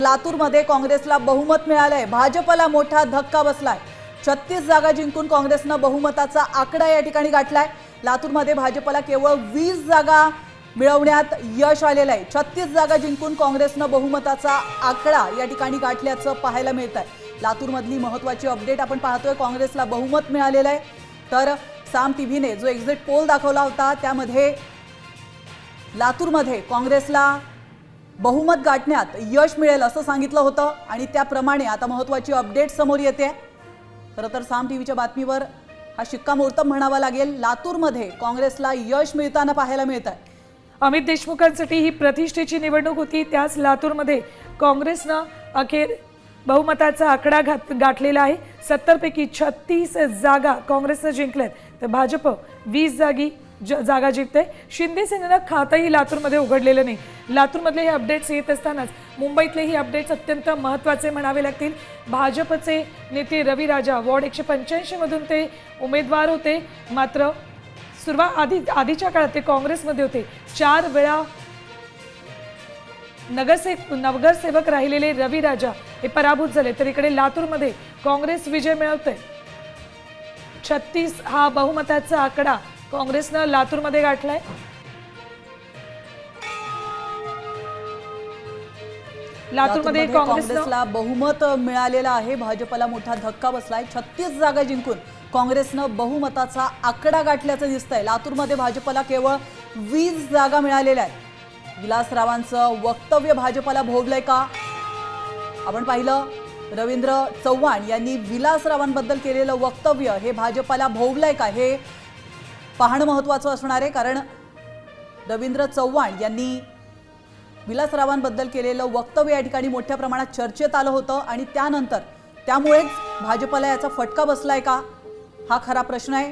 लातूरमध्ये काँग्रेसला बहुमत मिळालंय। भाजपला मोठा धक्का बसलाय। 36 जागा जिंकून काँग्रेसनं बहुमताचा आकडा या ठिकाणी गाठलाय। लातूरमध्ये भाजपला केवळ 20 जागा मिळवण्यात यश आलेलं आहे। 36 जागा जिंकून काँग्रेसनं बहुमताचा आकडा या ठिकाणी गाठल्याचं पाहायला मिळतंय। लातूरमधली महत्त्वाची अपडेट आपण पाहतोय। काँग्रेसला बहुमत मिळालेलं आहे। तर साम टीव्हीने जो एक्झिट पोल दाखवला होता त्यामध्ये लातूरमध्ये काँग्रेसला बहुमत गाठण्यात यश मिळेल असं सांगितलं होतं आणि त्याप्रमाणे आता महत्त्वाची अपडेट समोर येते। खरं तर साम टीव्हीच्या बातमीवर हा शिक्कामोर्तब म्हणावा लागेल। लातूरमध्ये काँग्रेसला यश मिळताना पाहायला मिळतंय। अमित देशमुखांसाठी ही प्रतिष्ठेची निवडणूक होती। त्याच लातूरमध्ये काँग्रेसनं अखेर बहुमताचा आकडा गाठलेला आहे। 70 पैकी 36 जागा काँग्रेसनं जिंकल्यात तर भाजप 20 जागा जिंकते। शिंदे सेनेनं खातंही लातूरमध्ये उघडलेलं नाही। लातूरमधले हे अपडेट्स येत असतानाच मुंबईतले ही अपडेट्स अत्यंत महत्त्वाचे म्हणावे लागतील। भाजपचे नेते रवी राजा वॉर्ड 185 मधून ते उमेदवार होते, मात्र आधीच्या काळात ते काँग्रेसमध्ये होते। 4 वेळा नगरसेवक राहिलेले रवी राजा हे पराभूत झाले। तर इकडे लातूरमध्ये काँग्रेस विजय मिळवते। 36 हा बहुमताचा आकडा काँग्रेसनं लातूरमध्ये गाठलाय। लातूरमध्ये काँग्रेसला बहुमत मिळालेलं आहे। भाजपला मोठा धक्का बसलाय। 36 जागा जिंकून काँग्रेसनं बहुमताचा आकडा गाठल्याचं दिसतंय। लातूरमध्ये भाजपला केवळ 20 जागा मिळालेल्या आहेत। विलासरावांचं वक्तव्य भाजपला भोवलंय का? आपण पाहिलं रवींद्र चव्हाण यांनी विलासरावांबद्दल केलेलं वक्तव्य हे भाजपला भोवलंय का हे पाहणं महत्त्वाचं असणार आहे। कारण रवींद्र चव्हाण यांनी विलासरावांबद्दल केलेलं वक्तव्य या ठिकाणी मोठ्या प्रमाणात चर्चेत आलं होतं आणि त्यानंतर त्यामुळेच भाजपला याचा फटका बसलाय का हा खरा प्रश्न आहे।